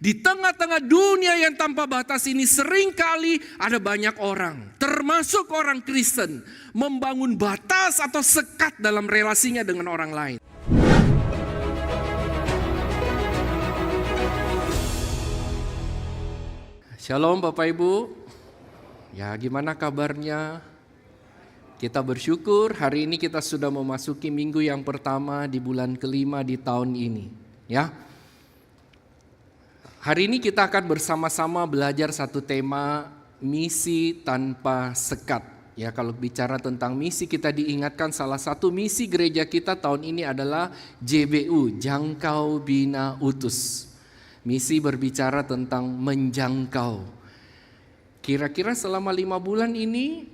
Di tengah-tengah dunia yang tanpa batas ini seringkali ada banyak orang, termasuk orang Kristen, membangun batas atau sekat dalam relasinya dengan orang lain. Shalom Bapak Ibu. Ya, gimana kabarnya? Kita bersyukur hari ini kita sudah memasuki minggu yang pertama di bulan kelima di tahun ini. Ya. Hari ini kita akan bersama-sama belajar satu tema, misi tanpa sekat. Ya, kalau bicara tentang misi, kita diingatkan salah satu misi gereja kita tahun ini adalah JBU, Jangkau Bina Utus. Misi berbicara tentang menjangkau. Kira-kira selama 5 bulan ini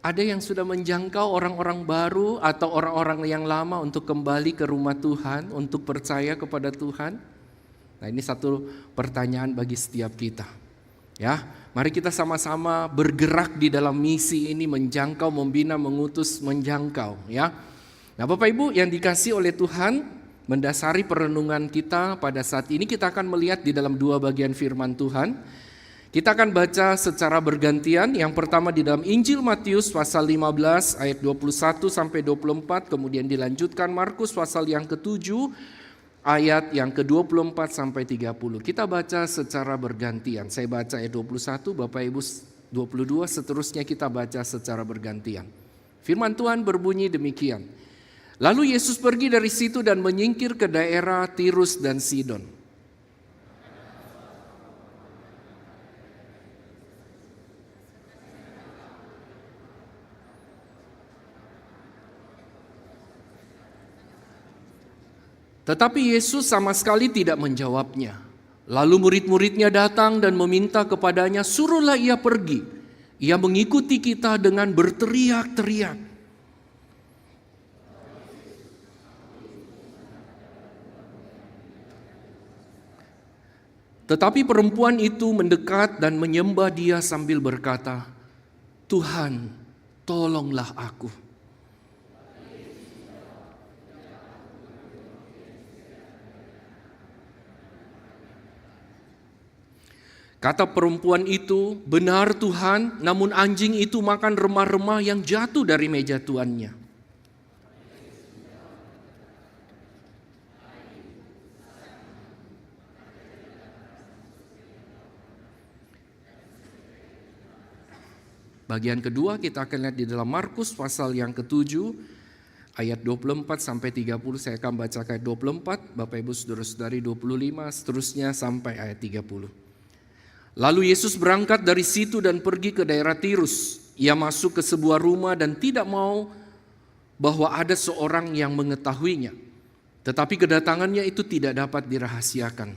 ada yang sudah menjangkau orang-orang baru atau orang-orang yang lama untuk kembali ke rumah Tuhan, untuk percaya kepada Tuhan. Nah, ini satu pertanyaan bagi setiap kita. Ya, mari kita sama-sama bergerak di dalam misi ini, menjangkau, membina, mengutus, menjangkau. Ya, nah Bapak Ibu yang dikasih oleh Tuhan, mendasari perenungan kita pada saat ini kita akan melihat di dalam 2 bagian firman Tuhan. Kita akan baca secara bergantian. Yang pertama di dalam Injil Matius pasal 15 ayat 21 sampai 24, kemudian dilanjutkan Markus pasal yang ke-7 ayat yang ke-24 sampai 30. Kita baca secara bergantian. Saya baca ayat 21, Bapak Ibu 22, seterusnya kita baca secara bergantian. Firman Tuhan berbunyi demikian. Lalu Yesus pergi dari situ dan menyingkir ke daerah Tirus dan Sidon. Tetapi Yesus sama sekali tidak menjawabnya. Lalu murid-muridnya datang dan meminta kepadanya, suruhlah ia pergi. Ia mengikuti kita dengan berteriak-teriak. Tetapi perempuan itu mendekat dan menyembah dia sambil berkata, Tuhan, tolonglah aku. Kata perempuan itu, benar Tuhan, namun anjing itu makan remah-remah yang jatuh dari meja tuannya. Bagian kedua kita akan lihat di dalam Markus pasal yang ke-7 ayat 24 sampai 30. Saya akan baca ayat 24, Bapak Ibu Saudara-saudari 25, seterusnya sampai ayat 30. Lalu Yesus berangkat dari situ dan pergi ke daerah Tirus. Ia masuk ke sebuah rumah dan tidak mau bahwa ada seorang yang mengetahuinya. Tetapi kedatangannya itu tidak dapat dirahasiakan.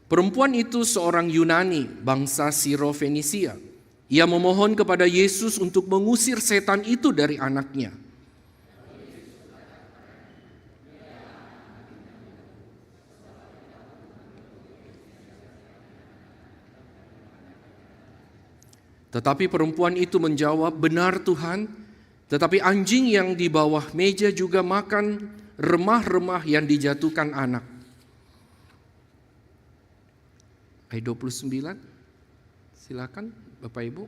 Perempuan itu seorang Yunani, bangsa Siro-Fenisia. Ia memohon kepada Yesus untuk mengusir setan itu dari anaknya. Tetapi perempuan itu menjawab, benar Tuhan, tetapi anjing yang di bawah meja juga makan remah-remah yang dijatuhkan anak. Ayat 29, silakan Bapak Ibu.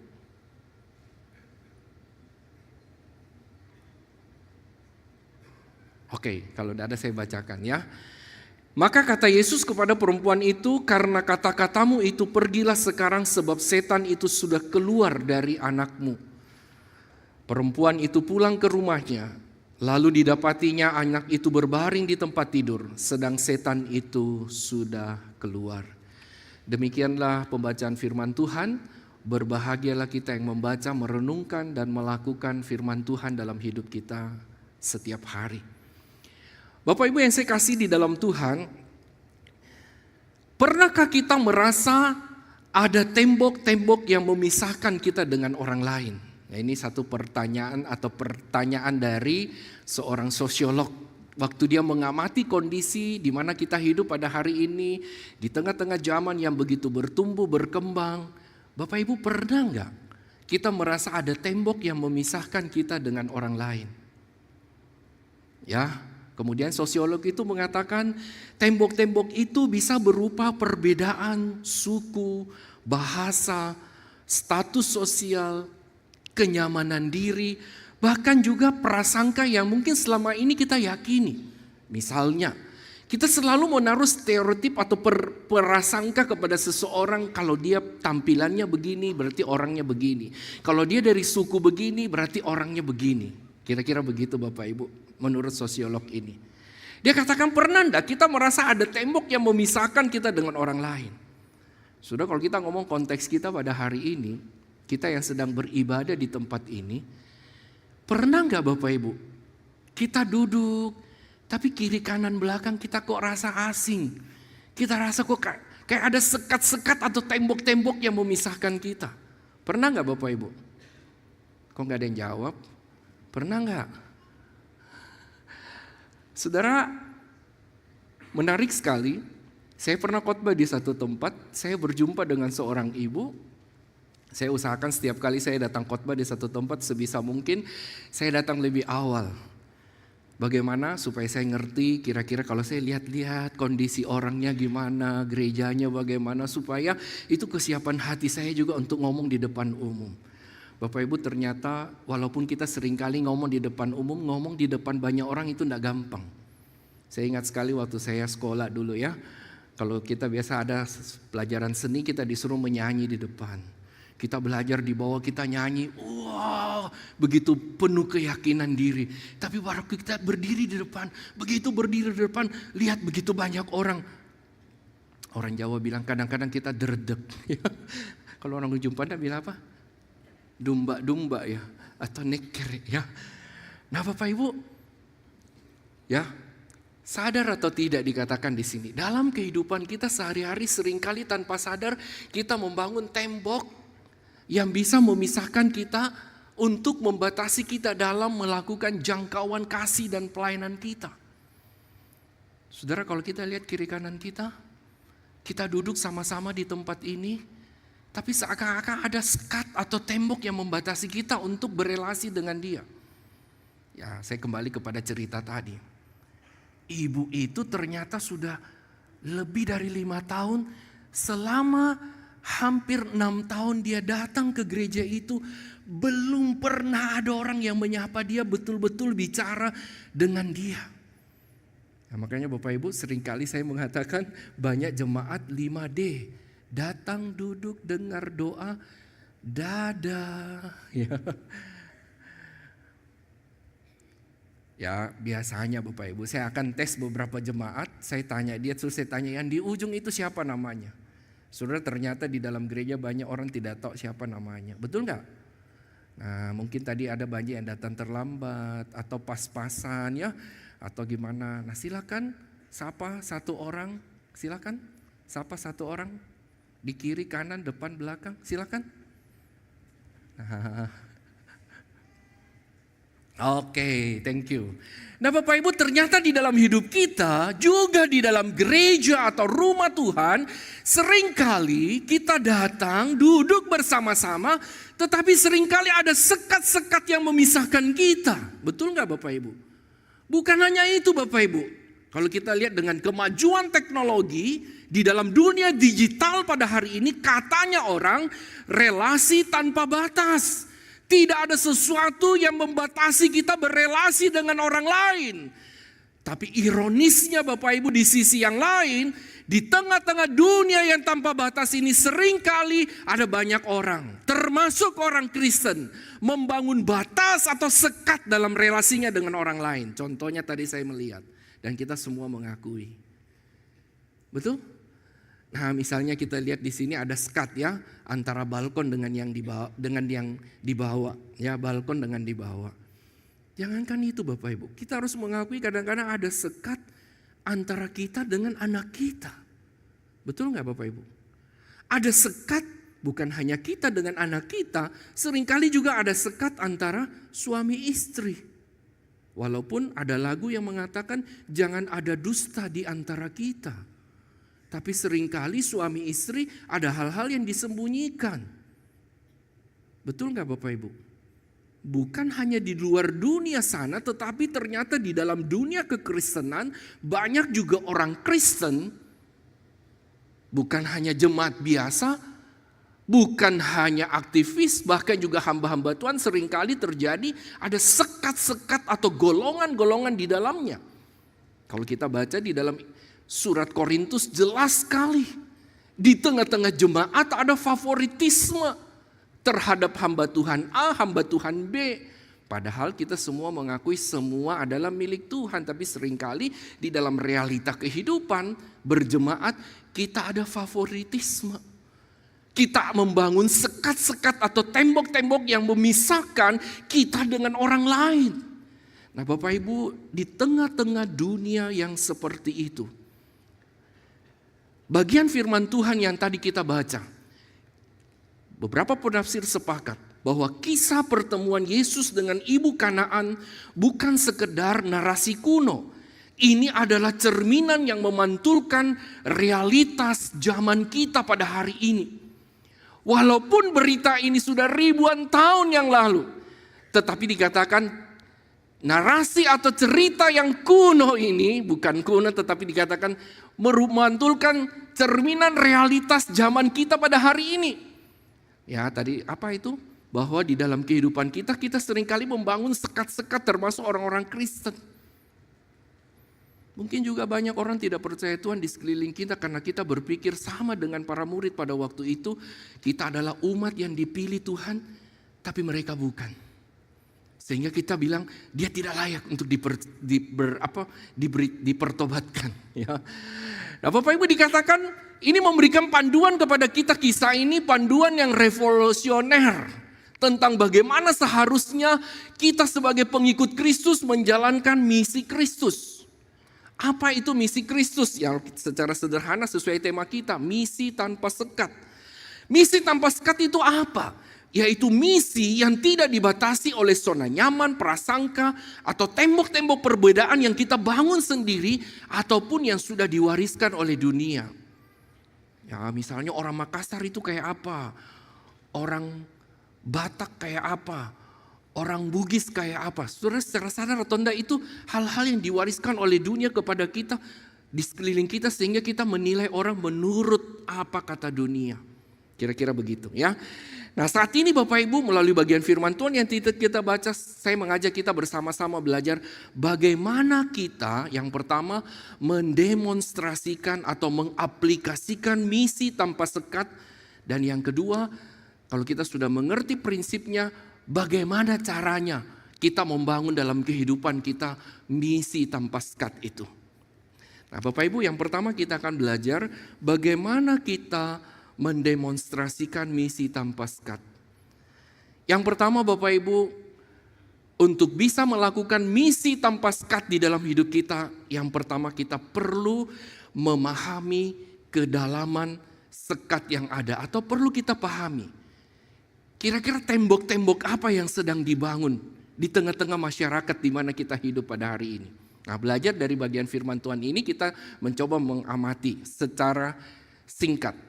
Oke, kalau tidak ada saya bacakan ya. Maka kata Yesus kepada perempuan itu, karena kata-katamu itu pergilah sekarang sebab setan itu sudah keluar dari anakmu. Perempuan itu pulang ke rumahnya, lalu didapatinya anak itu berbaring di tempat tidur, sedang setan itu sudah keluar. Demikianlah pembacaan firman Tuhan. Berbahagialah kita yang membaca, merenungkan dan melakukan firman Tuhan dalam hidup kita setiap hari. Bapak Ibu yang saya kasih di dalam Tuhan, pernahkah kita merasa ada tembok-tembok yang memisahkan kita dengan orang lain? Nah, ini satu pertanyaan atau pertanyaan dari seorang sosiolog. Waktu dia mengamati kondisi di mana kita hidup pada hari ini, di tengah-tengah zaman yang begitu bertumbuh, berkembang. Bapak Ibu pernah enggak kita merasa ada tembok yang memisahkan kita dengan orang lain. Ya, kemudian sosiolog itu mengatakan tembok-tembok itu bisa berupa perbedaan suku, bahasa, status sosial, kenyamanan diri, bahkan juga prasangka yang mungkin selama ini kita yakini. Misalnya, kita selalu menaruh stereotip atau prasangka kepada seseorang, kalau dia tampilannya begini berarti orangnya begini. Kalau dia dari suku begini berarti orangnya begini. Kira-kira begitu Bapak Ibu menurut sosiolog ini. Dia katakan, pernah enggak kita merasa ada tembok yang memisahkan kita dengan orang lain? Sudah, kalau kita ngomong konteks kita pada hari ini, kita yang sedang beribadah di tempat ini, pernah enggak Bapak Ibu kita duduk tapi kiri kanan belakang kita kok rasa asing. Kita rasa kok kayak ada sekat-sekat atau tembok-tembok yang memisahkan kita. Pernah nggak Bapak Ibu? Kok nggak ada yang jawab? Pernah nggak? Saudara, menarik sekali. Saya pernah khotbah di satu tempat. Saya berjumpa dengan seorang ibu. Saya usahakan setiap kali saya datang khotbah di satu tempat sebisa mungkin saya datang lebih awal. Bagaimana supaya saya ngerti kira-kira kalau saya lihat-lihat kondisi orangnya gimana, gerejanya bagaimana, supaya itu kesiapan hati saya juga untuk ngomong di depan umum. Bapak Ibu, ternyata walaupun kita seringkali ngomong di depan umum, ngomong di depan banyak orang itu enggak gampang. Saya ingat sekali waktu saya sekolah dulu ya, kalau kita biasa ada pelajaran seni kita disuruh menyanyi di depan. Kita belajar di bawah, kita nyanyi, wah begitu penuh keyakinan diri. Tapi baru kita berdiri di depan, begitu berdiri di depan, lihat begitu banyak orang. Orang Jawa bilang kadang-kadang kita derdek. Kalau orang jumpa dia bilang apa? Dumba-dumba ya, atau neker ya. Nah Bapak Ibu, ya sadar atau tidak dikatakan di sini, dalam kehidupan kita sehari-hari seringkali tanpa sadar kita membangun tembok yang bisa memisahkan kita untuk membatasi kita dalam melakukan jangkauan kasih dan pelayanan kita. Saudara, kalau kita lihat kiri kanan kita duduk sama-sama di tempat ini, tapi seakan-akan ada sekat atau tembok yang membatasi kita untuk berelasi dengan dia. Ya, saya kembali kepada cerita tadi. Ibu itu ternyata sudah lebih dari 5 tahun, selama hampir 6 tahun dia datang ke gereja itu, belum pernah ada orang yang menyapa dia, betul-betul bicara dengan dia. Nah, makanya Bapak Ibu seringkali saya mengatakan banyak jemaat 5D. Datang, duduk, dengar doa, dadah. Ya biasanya Bapak Ibu saya akan tes beberapa jemaat, saya tanya dia, terus saya tanya yang di ujung itu siapa namanya. Saudara, ternyata di dalam gereja banyak orang tidak tahu siapa namanya. Betul nggak? Nah mungkin tadi ada banyak yang datang terlambat atau pas-pasan ya, atau gimana. Nah silakan sapa satu orang, silakan sapa satu orang di kiri, kanan, depan, belakang, silakan. Oke, thank you. Nah Bapak Ibu, ternyata di dalam hidup kita, juga di dalam gereja atau rumah Tuhan, seringkali kita datang, duduk bersama-sama, tetapi seringkali ada sekat-sekat yang memisahkan kita. Betul nggak Bapak Ibu? Bukan hanya itu Bapak Ibu. Kalau kita lihat dengan kemajuan teknologi, di dalam dunia digital pada hari ini, katanya orang relasi tanpa batas. Tidak ada sesuatu yang membatasi kita berelasi dengan orang lain. Tapi ironisnya Bapak Ibu, di sisi yang lain, di tengah-tengah dunia yang tanpa batas ini seringkali ada banyak orang, termasuk orang Kristen, membangun batas atau sekat dalam relasinya dengan orang lain. Contohnya tadi saya melihat dan kita semua mengakui. Betul? Nah, misalnya kita lihat di sini ada sekat ya antara balkon dengan yang di bawah, ya balkon dengan di bawah. Jangankan itu Bapak Ibu, kita harus mengakui kadang-kadang ada sekat antara kita dengan anak kita. Betul nggak Bapak Ibu? Ada sekat bukan hanya kita dengan anak kita, seringkali juga ada sekat antara suami istri. Walaupun ada lagu yang mengatakan jangan ada dusta di antara kita. Tapi seringkali suami istri ada hal-hal yang disembunyikan. Betul nggak Bapak Ibu? Bukan hanya di luar dunia sana, tetapi ternyata di dalam dunia kekristenan banyak juga orang Kristen, bukan hanya jemaat biasa, bukan hanya aktivis, bahkan juga hamba-hamba Tuhan seringkali terjadi ada sekat-sekat atau golongan-golongan di dalamnya. Kalau kita baca di dalam surat Korintus jelas sekali, di tengah-tengah jemaat ada favoritisme terhadap hamba Tuhan A, hamba Tuhan B. Padahal kita semua mengakui semua adalah milik Tuhan. Tapi seringkali di dalam realita kehidupan berjemaat kita ada favoritisme. Kita membangun sekat-sekat atau tembok-tembok yang memisahkan kita dengan orang lain. Nah Bapak Ibu, di tengah-tengah dunia yang seperti itu, bagian firman Tuhan yang tadi kita baca, beberapa penafsir sepakat bahwa kisah pertemuan Yesus dengan ibu Kanaan bukan sekedar narasi kuno. Ini adalah cerminan yang memantulkan realitas zaman kita pada hari ini. Walaupun berita ini sudah ribuan tahun yang lalu, tetapi dikatakan narasi atau cerita yang kuno ini, bukan kuno tetapi dikatakan memantulkan cerminan realitas zaman kita pada hari ini. Ya tadi apa itu? Bahwa di dalam kehidupan kita seringkali membangun sekat-sekat termasuk orang-orang Kristen. Mungkin juga banyak orang tidak percaya Tuhan di sekeliling kita karena kita berpikir sama dengan para murid pada waktu itu. Kita adalah umat yang dipilih Tuhan, tapi mereka bukan. Sehingga kita bilang dia tidak layak untuk dipertobatkan. Ya. Nah Bapak Ibu dikatakan ini memberikan panduan kepada kita, kisah ini panduan yang revolusioner tentang bagaimana seharusnya kita sebagai pengikut Kristus menjalankan misi Kristus. Apa itu misi Kristus? Yang secara sederhana sesuai tema kita, misi tanpa sekat. Misi tanpa sekat itu apa? Yaitu misi yang tidak dibatasi oleh zona nyaman, prasangka, atau tembok-tembok perbedaan yang kita bangun sendiri ataupun yang sudah diwariskan oleh dunia. Ya, misalnya orang Makassar itu kayak apa? Orang Batak kayak apa? Orang Bugis kayak apa? Saudara secara sadar atau enggak itu hal-hal yang diwariskan oleh dunia kepada kita di sekeliling kita sehingga kita menilai orang menurut apa kata dunia. Kira-kira begitu ya. Nah saat ini Bapak Ibu melalui bagian firman Tuhan yang kita baca, saya mengajak kita bersama-sama belajar bagaimana kita yang pertama mendemonstrasikan atau mengaplikasikan misi tanpa sekat. Dan yang kedua, kalau kita sudah mengerti prinsipnya, bagaimana caranya kita membangun dalam kehidupan kita misi tanpa sekat itu. Nah Bapak Ibu yang pertama kita akan belajar bagaimana kita mendemonstrasikan misi tanpa sekat. Yang pertama Bapak Ibu, untuk bisa melakukan misi tanpa sekat di dalam hidup kita, yang pertama kita perlu memahami kedalaman sekat yang ada atau perlu kita pahami. Kira-kira tembok-tembok apa yang sedang dibangun di tengah-tengah masyarakat di mana kita hidup pada hari ini. Nah, belajar dari bagian firman Tuhan ini kita mencoba mengamati secara singkat.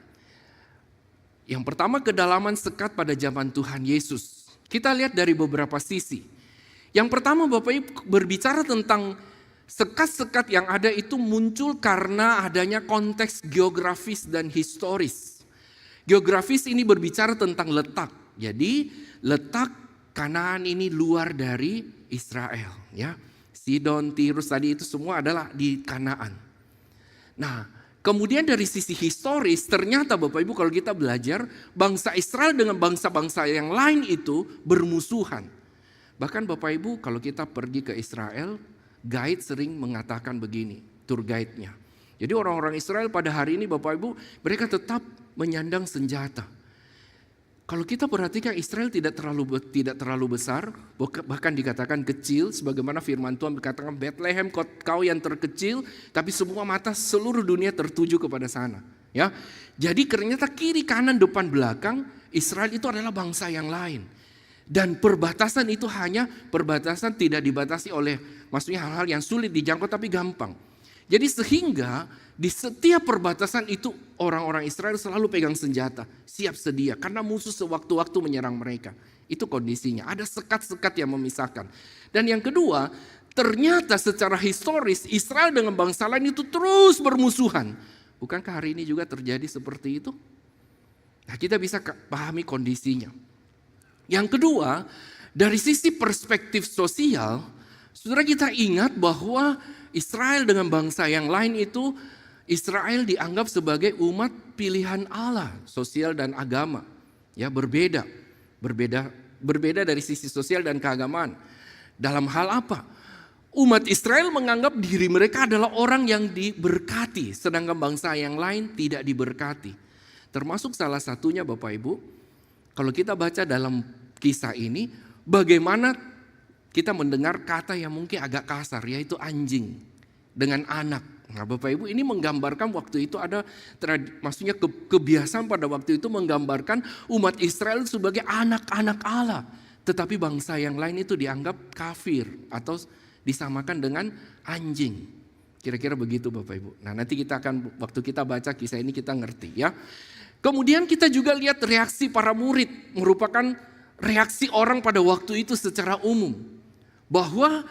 Yang pertama kedalaman sekat pada zaman Tuhan Yesus. Kita lihat dari beberapa sisi. Yang pertama Bapak Ibu berbicara tentang sekat-sekat yang ada itu muncul karena adanya konteks geografis dan historis. Geografis ini berbicara tentang letak. Jadi letak Kanaan ini luar dari Israel. Ya. Sidon, Tirus tadi itu semua adalah di Kanaan. Nah, kemudian dari sisi historis ternyata Bapak Ibu kalau kita belajar bangsa Israel dengan bangsa-bangsa yang lain itu bermusuhan. Bahkan Bapak Ibu kalau kita pergi ke Israel, guide sering mengatakan begini, tour guide-nya. Jadi orang-orang Israel pada hari ini Bapak Ibu mereka tetap menyandang senjata. Kalau kita perhatikan Israel tidak terlalu besar, bahkan dikatakan kecil, sebagaimana firman Tuhan berkatakan Bethlehem kau yang terkecil, tapi semua mata seluruh dunia tertuju kepada sana. Ya, jadi ternyata kiri kanan depan belakang Israel itu adalah bangsa yang lain, dan perbatasan itu hanya perbatasan tidak dibatasi oleh, maksudnya hal-hal yang sulit dijangkau tapi gampang. Jadi sehingga di setiap perbatasan itu orang-orang Israel selalu pegang senjata, siap sedia karena musuh sewaktu-waktu menyerang mereka. Itu kondisinya, ada sekat-sekat yang memisahkan. Dan yang kedua, ternyata secara historis Israel dengan bangsa lain itu terus bermusuhan. Bukankah hari ini juga terjadi seperti itu? Nah, kita bisa pahami kondisinya. Yang kedua, dari sisi perspektif sosial, saudara kita ingat bahwa Israel dengan bangsa yang lain itu, Israel dianggap sebagai umat pilihan Allah, sosial dan agama. Ya, berbeda dari sisi sosial dan keagamaan. Dalam hal apa? Umat Israel menganggap diri mereka adalah orang yang diberkati, sedangkan bangsa yang lain tidak diberkati. Termasuk salah satunya Bapak Ibu, kalau kita baca dalam kisah ini, bagaimana kita mendengar kata yang mungkin agak kasar, yaitu anjing dengan anak. Nah Bapak Ibu, ini menggambarkan waktu itu ada, maksudnya kebiasaan pada waktu itu menggambarkan umat Israel sebagai anak-anak Allah. Tetapi bangsa yang lain itu dianggap kafir atau disamakan dengan anjing. Kira-kira begitu Bapak Ibu. Nah nanti kita akan, waktu kita baca kisah ini kita ngerti ya. Kemudian kita juga lihat reaksi para murid, merupakan reaksi orang pada waktu itu secara umum. Bahwa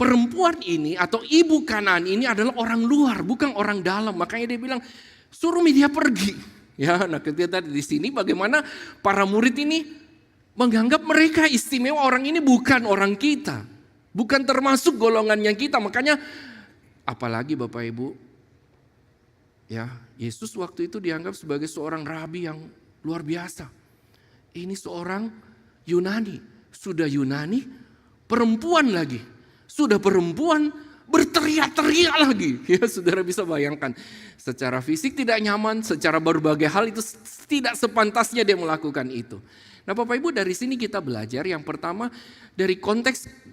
perempuan ini atau ibu Kanaan ini adalah orang luar, bukan orang dalam. Makanya dia bilang, suruh dia pergi. Ya, nah ketika di sini bagaimana para murid ini menganggap mereka istimewa, orang ini bukan orang kita. Bukan termasuk golongannya kita. Makanya apalagi Bapak Ibu, ya Yesus waktu itu dianggap sebagai seorang rabi yang luar biasa. Ini seorang Yunani, sudah Yunani, perempuan lagi. Sudah perempuan, berteriak-teriak lagi. Ya saudara bisa bayangkan, secara fisik tidak nyaman, secara berbagai hal itu tidak sepantasnya dia melakukan itu. Nah Bapak Ibu, dari sini kita belajar yang pertama dari konteks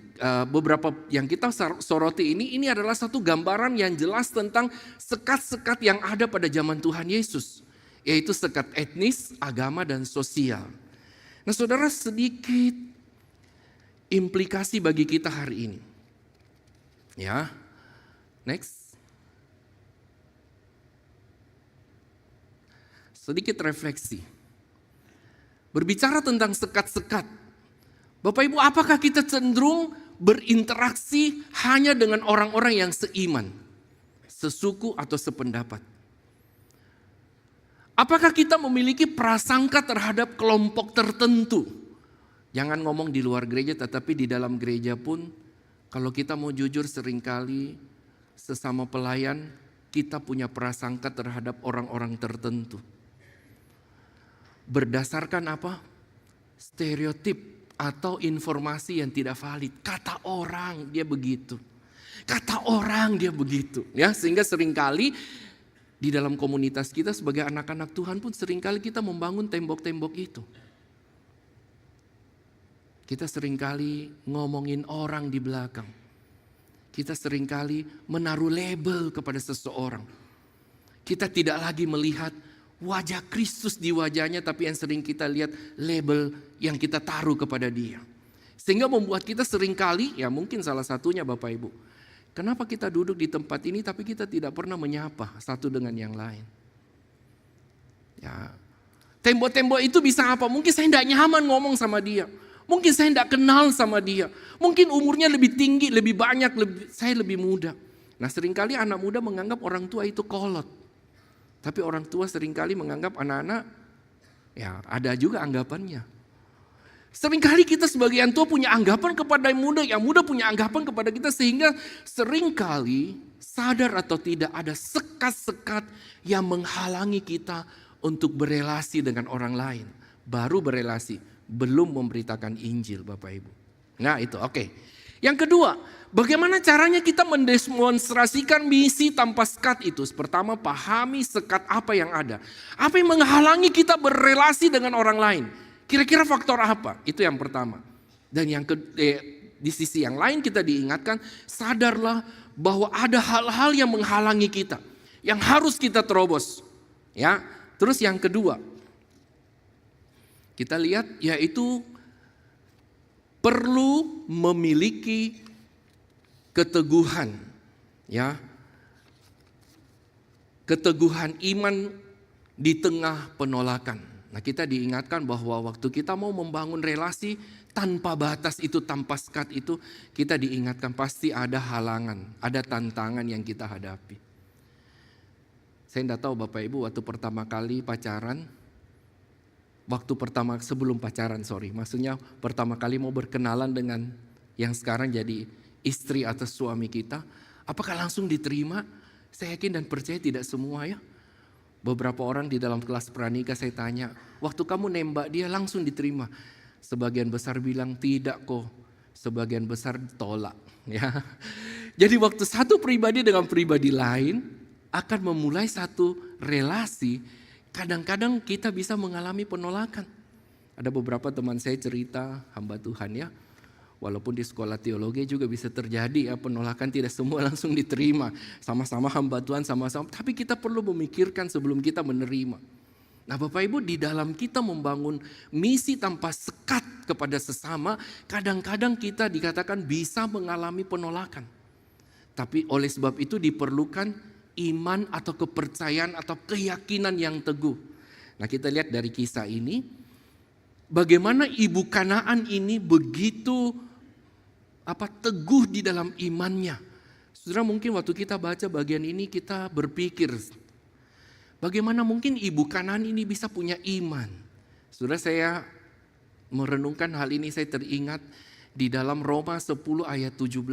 beberapa yang kita soroti ini adalah satu gambaran yang jelas tentang sekat-sekat yang ada pada zaman Tuhan Yesus. Yaitu sekat etnis, agama dan sosial. Nah saudara, sedikit implikasi bagi kita hari ini. Ya, next. Sedikit refleksi. Berbicara tentang sekat-sekat. Bapak Ibu, apakah kita cenderung berinteraksi hanya dengan orang-orang yang seiman, sesuku atau sependapat? Apakah kita memiliki prasangka terhadap kelompok tertentu? Jangan ngomong di luar gereja, tetapi di dalam gereja pun, kalau kita mau jujur seringkali sesama pelayan, kita punya prasangka terhadap orang-orang tertentu. Berdasarkan apa? Stereotip atau informasi yang tidak valid. Kata orang dia begitu. Kata orang dia begitu. Ya, sehingga seringkali di dalam komunitas kita sebagai anak-anak Tuhan pun seringkali kita membangun tembok-tembok itu. Kita seringkali ngomongin orang di belakang. Kita seringkali menaruh label kepada seseorang. Kita tidak lagi melihat wajah Kristus di wajahnya, tapi yang sering kita lihat label yang kita taruh kepada dia. Sehingga membuat kita seringkali, ya mungkin salah satunya Bapak Ibu, kenapa kita duduk di tempat ini tapi kita tidak pernah menyapa satu dengan yang lain. Ya, tembok-tembok itu bisa apa? Mungkin saya tidak nyaman ngomong sama dia. Mungkin saya tidak kenal sama dia. Mungkin umurnya lebih tinggi, lebih banyak, saya lebih muda. Nah seringkali anak muda menganggap orang tua itu kolot. Tapi orang tua seringkali menganggap anak-anak, ya ada juga anggapannya. Seringkali kita sebagai yang tua punya anggapan kepada yang muda punya anggapan kepada kita. Sehingga seringkali sadar atau tidak ada sekat-sekat yang menghalangi kita untuk berelasi dengan orang lain. Baru berelasi. Belum memberitakan Injil Bapak Ibu. Nah itu oke. Yang kedua, bagaimana caranya kita mendemonstrasikan misi tanpa sekat itu? Pertama, pahami sekat apa yang ada. Apa yang menghalangi kita berelasi dengan orang lain? Kira-kira faktor apa? Itu yang pertama. Dan yang di sisi yang lain kita diingatkan, sadarlah bahwa ada hal-hal yang menghalangi kita. Yang harus kita terobos. Ya. Terus yang kedua, kita lihat yaitu perlu memiliki keteguhan, ya, keteguhan iman di tengah penolakan. Nah, kita diingatkan bahwa waktu kita mau membangun relasi tanpa batas itu, tanpa sekat itu, kita diingatkan pasti ada halangan, ada tantangan yang kita hadapi. Saya tidak tahu Bapak Ibu waktu pertama kali pacaran, maksudnya pertama kali mau berkenalan dengan yang sekarang jadi istri atau suami kita, apakah langsung diterima? Saya yakin dan percaya tidak semua ya. Beberapa orang di dalam kelas pranikah saya tanya, waktu kamu nembak dia langsung diterima? Sebagian besar bilang tidak kok, sebagian besar tolak. Ya. Jadi waktu satu pribadi dengan pribadi lain akan memulai satu relasi, kadang-kadang kita bisa mengalami penolakan. Ada beberapa teman saya cerita, hamba Tuhan ya, walaupun di sekolah teologi juga bisa terjadi ya penolakan, tidak semua langsung diterima. Sama-sama hamba Tuhan, sama-sama. Tapi kita perlu memikirkan sebelum kita menerima. Nah Bapak Ibu, di dalam kita membangun misi tanpa sekat kepada sesama, kadang-kadang kita dikatakan bisa mengalami penolakan. Tapi oleh sebab itu diperlukan iman atau kepercayaan atau keyakinan yang teguh. Nah kita lihat dari kisah ini, bagaimana ibu Kanaan ini begitu teguh di dalam imannya. Saudara, mungkin waktu kita baca bagian ini kita berpikir, bagaimana mungkin ibu Kanaan ini bisa punya iman? Saudara, saya merenungkan hal ini, saya teringat di dalam Roma 10 ayat 17.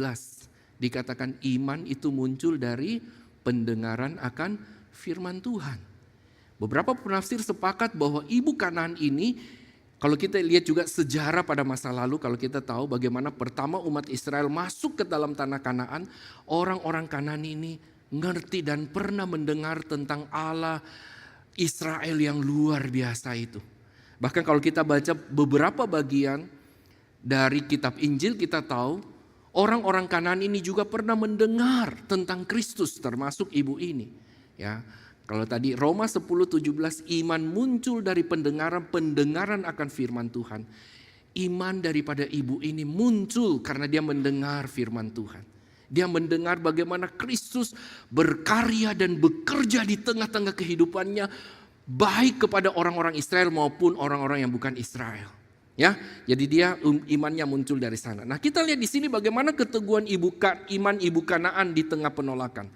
Dikatakan iman itu muncul dari pendengaran akan firman Tuhan. Beberapa penafsir sepakat bahwa ibu Kanaan ini, kalau kita lihat juga sejarah pada masa lalu, kalau kita tahu bagaimana pertama umat Israel masuk ke dalam tanah Kanaan, orang-orang Kanaan ini ngerti dan pernah mendengar tentang Allah Israel yang luar biasa itu. Bahkan kalau kita baca beberapa bagian dari kitab Injil, kita tahu orang-orang Kanaan ini juga pernah mendengar tentang Kristus, termasuk ibu ini. Ya. Kalau tadi Roma 10:17, iman muncul dari pendengaran akan firman Tuhan. Iman daripada ibu ini muncul karena dia mendengar firman Tuhan. Dia mendengar bagaimana Kristus berkarya dan bekerja di tengah-tengah kehidupannya, baik kepada orang-orang Israel maupun orang-orang yang bukan Israel. Ya, jadi dia imannya muncul dari sana. Nah, kita lihat di sini bagaimana keteguhan iman ibu Kanaan di tengah penolakan.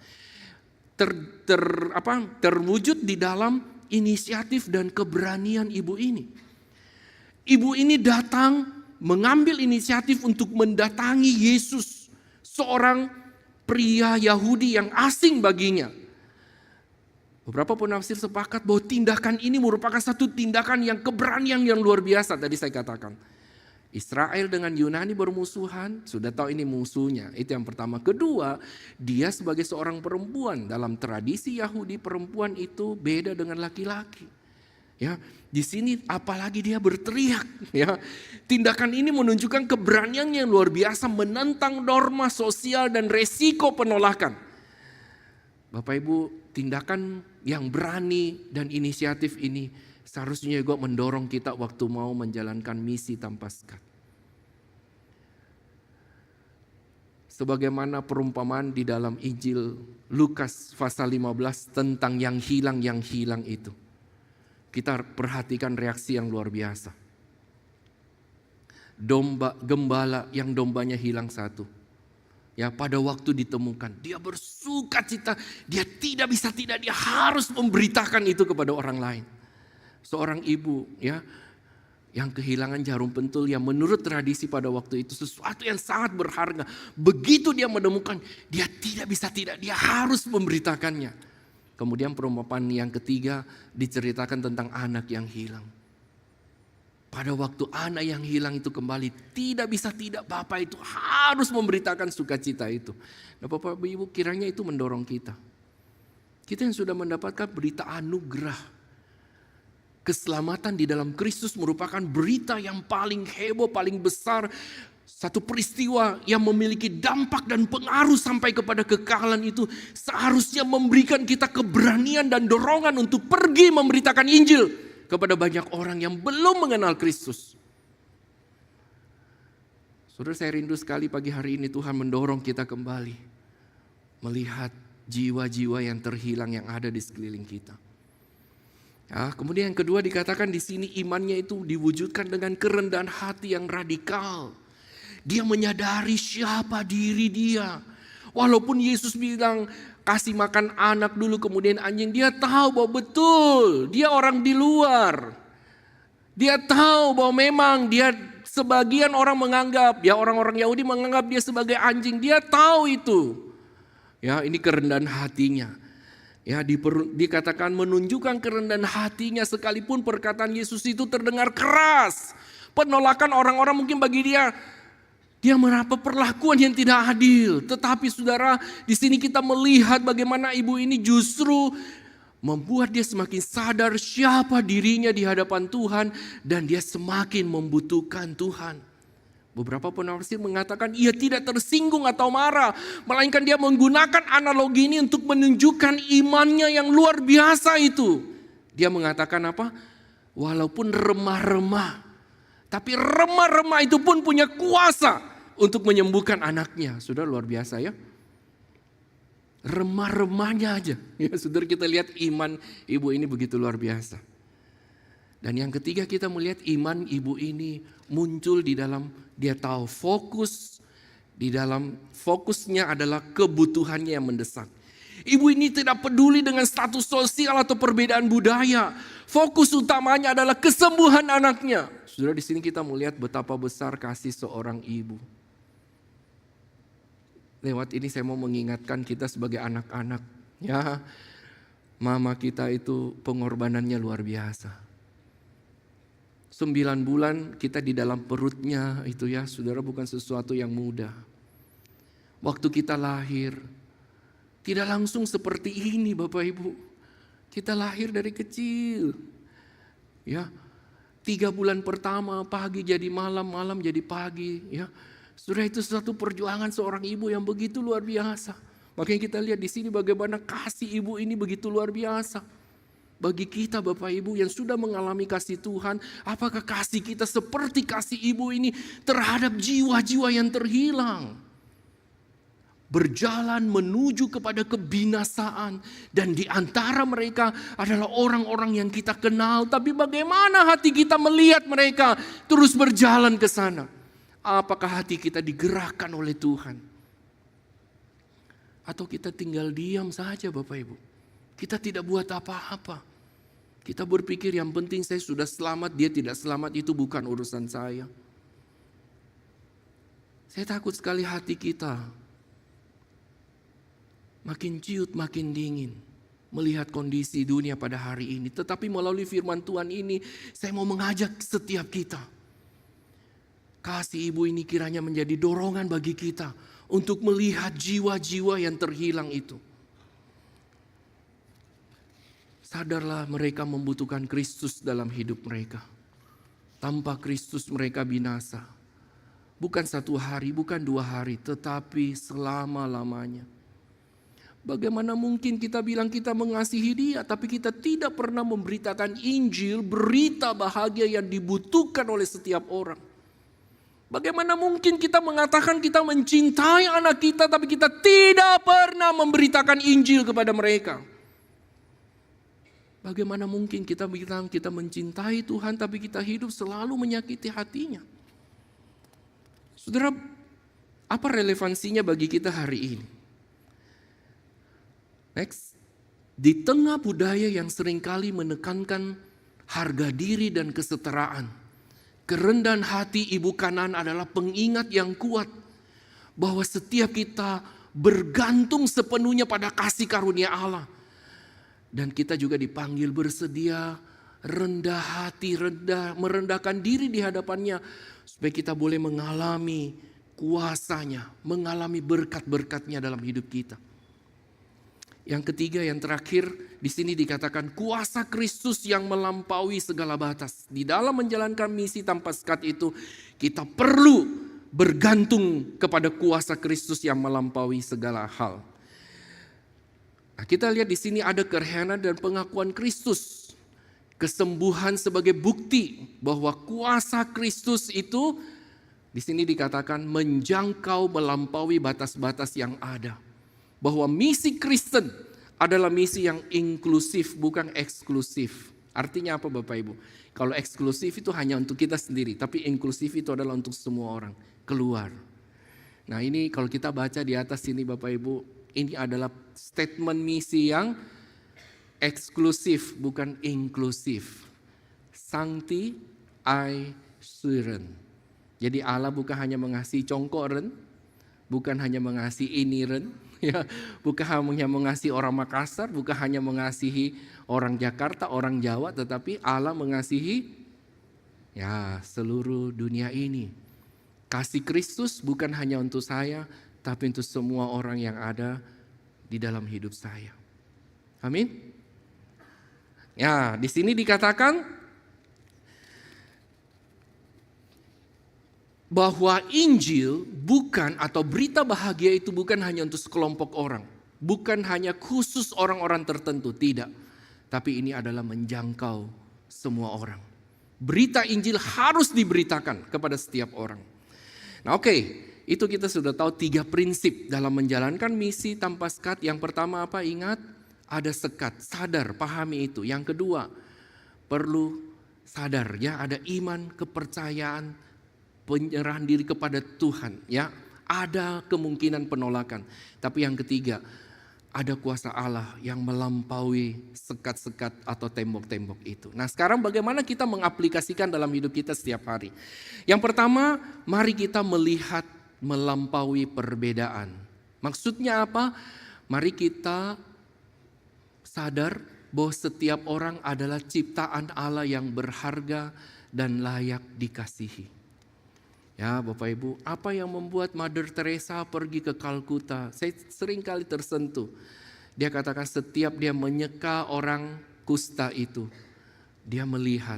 Terwujud di dalam inisiatif dan keberanian ibu ini. Ibu ini datang mengambil inisiatif untuk mendatangi Yesus, seorang pria Yahudi yang asing baginya. Beberapa penafsir sepakat bahwa tindakan ini merupakan satu tindakan yang keberanian yang luar biasa. Tadi saya katakan, Israel dengan Yunani bermusuhan, sudah tahu ini musuhnya. Itu yang pertama. Kedua, dia sebagai seorang perempuan. Dalam tradisi Yahudi, perempuan itu beda dengan laki-laki. Ya, di sini apalagi dia berteriak. Ya, tindakan ini menunjukkan keberanian yang luar biasa menentang norma sosial dan resiko penolakan. Bapak Ibu, tindakan yang berani dan inisiatif ini seharusnya juga mendorong kita waktu mau menjalankan misi tanpa sekat. Sebagaimana perumpamaan di dalam Injil Lukas pasal 15 tentang yang hilang itu. Kita perhatikan reaksi yang luar biasa. Gembala yang dombanya hilang satu. Ya, pada waktu ditemukan, dia bersukacita, dia dia harus memberitakan itu kepada orang lain. Seorang ibu ya yang kehilangan jarum pentul yang menurut tradisi pada waktu itu sesuatu yang sangat berharga. Begitu dia menemukan, dia harus memberitakannya. Kemudian perumpamaan yang ketiga diceritakan tentang anak yang hilang. Pada waktu anak yang hilang itu kembali, Bapak itu harus memberitakan sukacita itu. Nah Bapak Ibu, kiranya itu mendorong kita. Kita yang sudah mendapatkan berita anugerah, keselamatan di dalam Kristus merupakan berita yang paling heboh, paling besar. Satu peristiwa yang memiliki dampak dan pengaruh sampai kepada kekekalan itu seharusnya memberikan kita keberanian dan dorongan untuk pergi memberitakan Injil kepada banyak orang yang belum mengenal Kristus. Saudara, saya rindu sekali pagi hari ini Tuhan mendorong kita kembali melihat jiwa-jiwa yang terhilang yang ada di sekeliling kita. Ya, kemudian yang kedua dikatakan di sini imannya itu diwujudkan dengan kerendahan hati yang radikal. Dia menyadari siapa diri dia. Walaupun Yesus bilang kasih makan anak dulu kemudian anjing, dia tahu bahwa betul dia orang di luar. Dia tahu bahwa memang dia sebagian orang menganggap, ya orang-orang Yahudi menganggap dia sebagai anjing. Dia tahu itu. Ya, ini kerendahan hatinya. Ya, dikatakan menunjukkan kerendahan hatinya sekalipun perkataan Yesus itu terdengar keras. Penolakan orang-orang mungkin bagi dia mendapat perlakuan yang tidak adil. Tetapi saudara, di sini kita melihat bagaimana ibu ini justru membuat dia semakin sadar siapa dirinya di hadapan Tuhan dan dia semakin membutuhkan Tuhan. Beberapa penafsir mengatakan ia tidak tersinggung atau marah, melainkan dia menggunakan analogi ini untuk menunjukkan imannya yang luar biasa itu. Dia mengatakan apa? Walaupun remah-remah, tapi remah-remah itu pun punya kuasa untuk menyembuhkan anaknya. Sudah luar biasa ya. Remah-remahnya aja. Ya, saudara, kita lihat iman ibu ini begitu luar biasa. Dan yang ketiga kita melihat iman ibu ini muncul di dalam dia tahu fokus di dalam fokusnya adalah kebutuhannya yang mendesak. Ibu ini tidak peduli dengan status sosial atau perbedaan budaya. Fokus utamanya adalah kesembuhan anaknya. Saudara, di sini kita melihat betapa besar kasih seorang ibu. Lewat ini saya mau mengingatkan kita sebagai anak-anak, ya, mama kita itu pengorbanannya luar biasa. 9 bulan kita di dalam perutnya itu ya, saudara, bukan sesuatu yang mudah. Waktu kita lahir, tidak langsung seperti ini Bapak Ibu. Kita lahir dari kecil. Ya, 3 bulan pertama pagi jadi malam, malam jadi pagi. Ya, saudara, itu satu perjuangan seorang ibu yang begitu luar biasa. Makanya kita lihat di sini bagaimana kasih ibu ini begitu luar biasa. Bagi kita Bapak Ibu yang sudah mengalami kasih Tuhan, apakah kasih kita seperti kasih ibu ini terhadap jiwa-jiwa yang terhilang? Berjalan menuju kepada kebinasaan, dan di antara mereka adalah orang-orang yang kita kenal, tapi bagaimana hati kita melihat mereka terus berjalan ke sana? Apakah hati kita digerakkan oleh Tuhan? Atau kita tinggal diam saja Bapak Ibu? Kita tidak buat apa-apa. Kita berpikir yang penting saya sudah selamat, dia tidak selamat, itu bukan urusan saya. Saya takut sekali hati kita makin ciut, makin dingin melihat kondisi dunia pada hari ini. Tetapi melalui firman Tuhan ini, saya mau mengajak setiap kita. Kasih ibu ini kiranya menjadi dorongan bagi kita untuk melihat jiwa-jiwa yang terhilang itu. Sadarlah mereka membutuhkan Kristus dalam hidup mereka. Tanpa Kristus mereka binasa. Bukan 1 hari, bukan 2 hari, tetapi selama-lamanya. Bagaimana mungkin kita bilang kita mengasihi dia, tapi kita tidak pernah memberitakan Injil, berita bahagia yang dibutuhkan oleh setiap orang. Bagaimana mungkin kita mengatakan kita mencintai anak kita, tapi kita tidak pernah memberitakan Injil kepada mereka. Bagaimana mungkin kita bilang kita mencintai Tuhan tapi kita hidup selalu menyakiti hatinya? Saudara, apa relevansinya bagi kita hari ini? Next, di tengah budaya yang seringkali menekankan harga diri dan kesetaraan, kerendahan hati ibu Kanaan adalah pengingat yang kuat bahwa setiap kita bergantung sepenuhnya pada kasih karunia Allah. Dan kita juga dipanggil bersedia rendah hati, merendahkan diri di hadapannya supaya kita boleh mengalami kuasanya, mengalami berkat-berkatnya dalam hidup kita. Yang ketiga, yang terakhir, di sini dikatakan kuasa Kristus yang melampaui segala batas. Di dalam menjalankan misi tanpa sekat itu, kita perlu bergantung kepada kuasa Kristus yang melampaui segala hal. Nah, kita lihat di sini ada keherangan dan pengakuan Kristus. Kesembuhan sebagai bukti bahwa kuasa Kristus itu di sini dikatakan menjangkau melampaui batas-batas yang ada. bahwa misi Kristen adalah misi yang inklusif, bukan eksklusif. Artinya apa Bapak Ibu? Kalau eksklusif itu hanya untuk kita sendiri, tapi inklusif itu adalah untuk semua orang keluar. Nah ini kalau kita baca di atas sini Bapak Ibu, ini adalah statement misi yang eksklusif, bukan inklusif. Sancti ai suren. Jadi Allah bukan hanya mengasihi congkoren, bukan hanya mengasihi iniren, ya, bukan hanya mengasihi orang Makassar, bukan hanya mengasihi orang Jakarta, orang Jawa, tetapi Allah mengasihi ya seluruh dunia ini. Kasih Kristus bukan hanya untuk saya, tapi untuk semua orang yang ada di dalam hidup saya. Amin. Ya, di sini dikatakan bahwa Injil bukan atau berita bahagia itu bukan hanya untuk sekelompok orang, bukan hanya khusus orang-orang tertentu, tidak. Tapi ini adalah menjangkau semua orang. Berita Injil harus diberitakan kepada setiap orang. Nah oke, itu kita sudah tahu 3 prinsip dalam menjalankan misi tanpa sekat. Yang pertama apa? Ingat, ada sekat, sadar, pahami itu. Yang kedua, perlu sadar ya, ada iman, kepercayaan, penyerahan diri kepada Tuhan ya. Ada kemungkinan penolakan. Tapi yang ketiga, ada kuasa Allah yang melampaui sekat-sekat atau tembok-tembok itu. Nah sekarang bagaimana kita mengaplikasikan dalam hidup kita setiap hari? Yang pertama, mari kita melihat melampaui perbedaan. Maksudnya apa? Mari kita sadar bahwa setiap orang adalah ciptaan Allah yang berharga dan layak dikasihi. Ya Bapak Ibu, apa yang membuat Mother Teresa pergi ke Kalkuta? Saya sering kali tersentuh. Dia katakan setiap dia menyeka orang kusta itu, dia melihat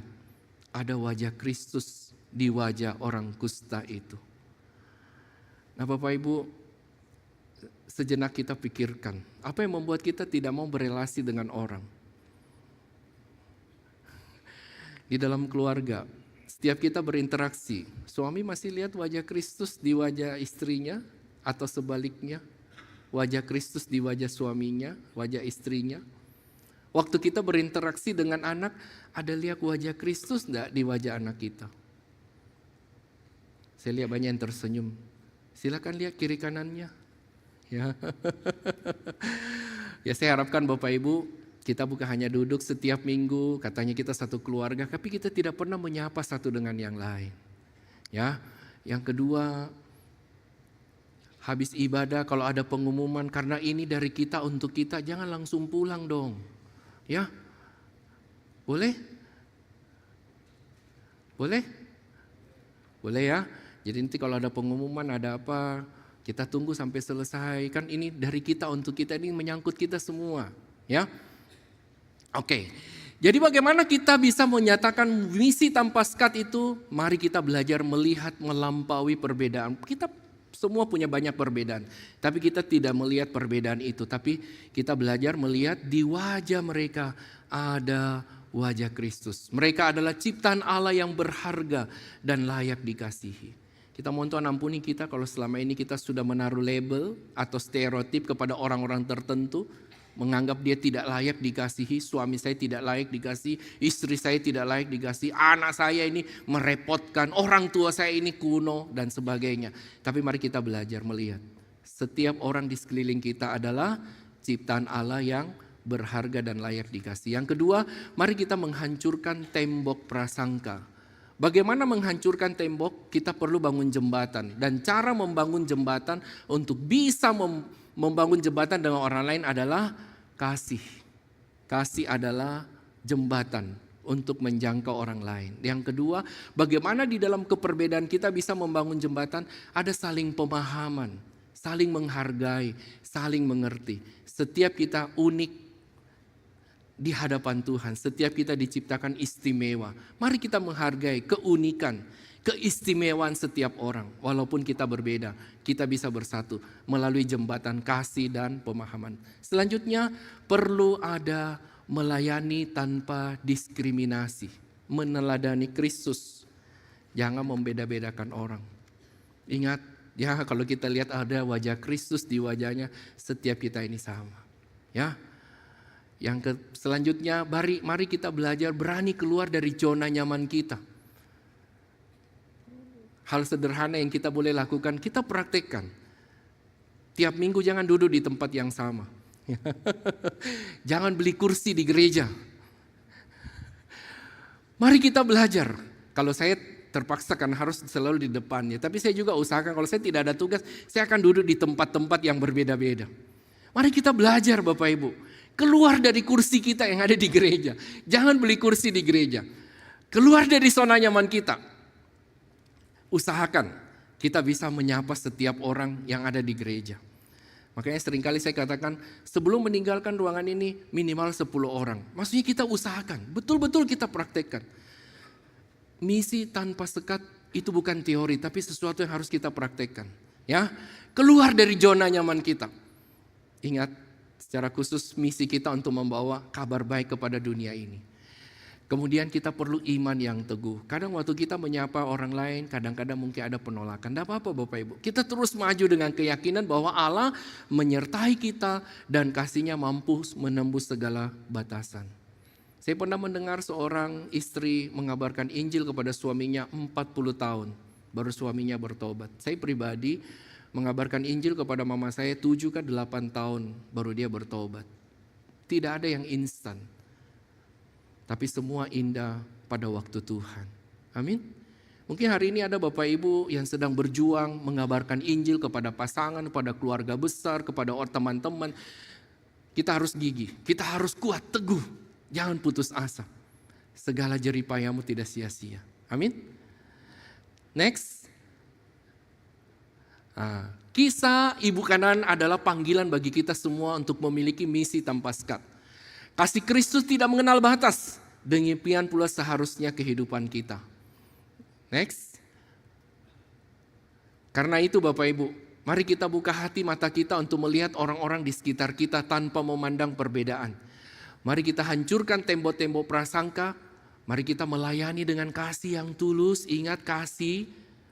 ada wajah Kristus di wajah orang kusta itu. Nah Bapak Ibu, sejenak kita pikirkan, apa yang membuat kita tidak mau berelasi dengan orang? Di dalam keluarga, setiap kita berinteraksi, suami masih lihat wajah Kristus di wajah istrinya atau sebaliknya, wajah Kristus di wajah suaminya, wajah istrinya. Waktu kita berinteraksi dengan anak, ada lihat wajah Kristus enggak di wajah anak kita? Saya lihat banyak yang tersenyum. Silakan lihat kiri kanannya. Ya. Ya saya harapkan Bapak Ibu, kita bukan hanya duduk setiap minggu, katanya kita satu keluarga, tapi kita tidak pernah menyapa satu dengan yang lain. Ya, yang kedua, habis ibadah kalau ada pengumuman karena ini dari kita untuk kita, jangan langsung pulang dong. Ya, boleh? Boleh? Boleh ya. Jadi nanti kalau ada pengumuman ada apa, kita tunggu sampai selesai. Kan ini dari kita untuk kita, ini menyangkut kita semua. Ya. Oke, jadi bagaimana kita bisa menyatakan misi tanpa sekat itu? Mari kita belajar melihat melampaui perbedaan. Kita semua punya banyak perbedaan, tapi kita tidak melihat perbedaan itu. Tapi kita belajar melihat di wajah mereka ada wajah Kristus. Mereka adalah ciptaan Allah yang berharga dan layak dikasihi. Kita mohon Tuhan ampuni kita kalau selama ini kita sudah menaruh label atau stereotip kepada orang-orang tertentu. Menganggap dia tidak layak dikasihi, suami saya tidak layak dikasihi, istri saya tidak layak dikasihi, anak saya ini merepotkan, orang tua saya ini kuno dan sebagainya. Tapi mari kita belajar melihat, setiap orang di sekeliling kita adalah ciptaan Allah yang berharga dan layak dikasihi. Yang kedua, mari kita menghancurkan tembok prasangka. Bagaimana menghancurkan tembok? Kita perlu bangun jembatan. Dan cara membangun jembatan untuk bisa membangun jembatan dengan orang lain adalah kasih. Kasih adalah jembatan untuk menjangkau orang lain. Yang kedua, bagaimana di dalam keperbedaan kita bisa membangun jembatan? Ada saling pemahaman, saling menghargai, saling mengerti. Setiap kita unik di hadapan Tuhan. Setiap kita diciptakan istimewa. Mari kita menghargai keunikan, keistimewaan setiap orang. Walaupun kita berbeda, kita bisa bersatu melalui jembatan kasih dan pemahaman. Selanjutnya perlu ada melayani tanpa diskriminasi. Meneladani Kristus. Jangan membeda-bedakan orang. Ingat Ya, kalau kita lihat ada wajah Kristus di wajahnya, setiap kita ini sama. Ya. Selanjutnya, mari kita belajar berani keluar dari zona nyaman kita. Hal sederhana yang kita boleh lakukan, kita praktekkan. Tiap minggu jangan duduk di tempat yang sama. Jangan beli kursi di gereja. Mari kita belajar. Kalau saya terpaksa kan harus selalu di depannya. Tapi saya juga usahakan kalau saya tidak ada tugas, saya akan duduk di tempat-tempat yang berbeda-beda. Mari kita belajar Bapak Ibu. Keluar dari kursi kita yang ada di gereja. Jangan beli kursi di gereja. Keluar dari zona nyaman kita. Usahakan kita bisa menyapa setiap orang yang ada di gereja. Makanya seringkali saya katakan sebelum meninggalkan ruangan ini minimal 10 orang. Maksudnya kita usahakan, betul-betul kita praktekkan. Misi tanpa sekat itu bukan teori, tapi sesuatu yang harus kita praktekkan. Ya, keluar dari zona nyaman kita. Ingat, secara khusus misi kita untuk membawa kabar baik kepada dunia ini. Kemudian kita perlu iman yang teguh. Kadang waktu kita menyapa orang lain, kadang-kadang mungkin ada penolakan. Tidak apa-apa Bapak Ibu. Kita terus maju dengan keyakinan bahwa Allah menyertai kita dan kasih-Nya mampu menembus segala batasan. Saya pernah mendengar seorang istri mengabarkan Injil kepada suaminya 40 tahun. Baru suaminya bertobat. Saya pribadi mengabarkan Injil kepada mama saya 7 ke 8 tahun baru dia bertobat. Tidak ada yang instan. Tapi semua indah pada waktu Tuhan. Amin. Mungkin hari ini ada Bapak Ibu yang sedang berjuang mengabarkan Injil kepada pasangan, kepada keluarga besar, kepada teman-teman. Kita harus gigih, kita harus kuat, teguh. Jangan putus asa. Segala jeripayamu tidak sia-sia. Amin. Next. Kisah Ibu Kanan adalah panggilan bagi kita semua untuk memiliki misi tanpa sekat. Kasih Kristus tidak mengenal batas. Demikian pula seharusnya kehidupan kita. Next. Karena itu Bapak Ibu, mari kita buka hati mata kita untuk melihat orang-orang di sekitar kita tanpa memandang perbedaan. Mari kita hancurkan tembok-tembok prasangka. Mari kita melayani dengan kasih yang tulus. Ingat kasih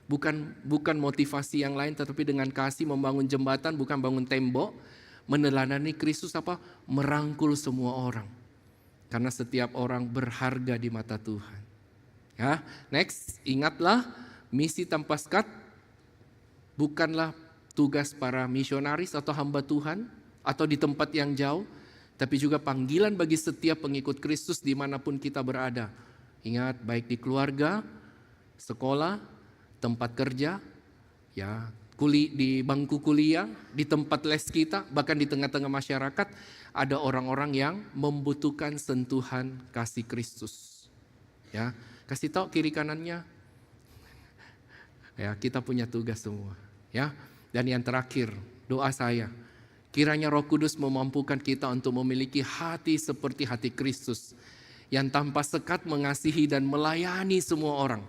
bukan motivasi yang lain, tetapi dengan kasih membangun jembatan, bukan bangun tembok. Meneladani Kristus merangkul semua orang. Karena setiap orang berharga di mata Tuhan. Ya, next, ingatlah misi tanpa sekat bukanlah tugas para misionaris atau hamba Tuhan atau di tempat yang jauh. Tapi juga panggilan bagi setiap pengikut Kristus dimanapun kita berada. Ingat, baik di keluarga, sekolah, tempat kerja, ya, di bangku kuliah, di tempat les kita, bahkan di tengah-tengah masyarakat, ada orang-orang yang membutuhkan sentuhan kasih Kristus. Ya, kasih tahu kiri kanannya. Ya, kita punya tugas semua. Ya, dan yang terakhir, doa saya. Kiranya Roh Kudus memampukan kita untuk memiliki hati seperti hati Kristus yang tanpa sekat mengasihi dan melayani semua orang.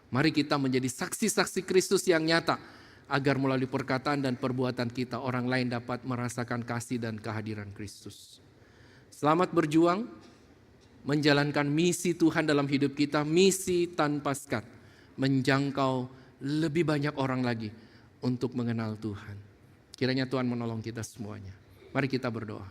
Mari kita menjadi saksi-saksi Kristus yang nyata agar melalui perkataan dan perbuatan kita orang lain dapat merasakan kasih dan kehadiran Kristus. Selamat berjuang menjalankan misi Tuhan dalam hidup kita, misi tanpa sekat, menjangkau lebih banyak orang lagi untuk mengenal Tuhan. Kiranya Tuhan menolong kita semuanya. Mari kita berdoa.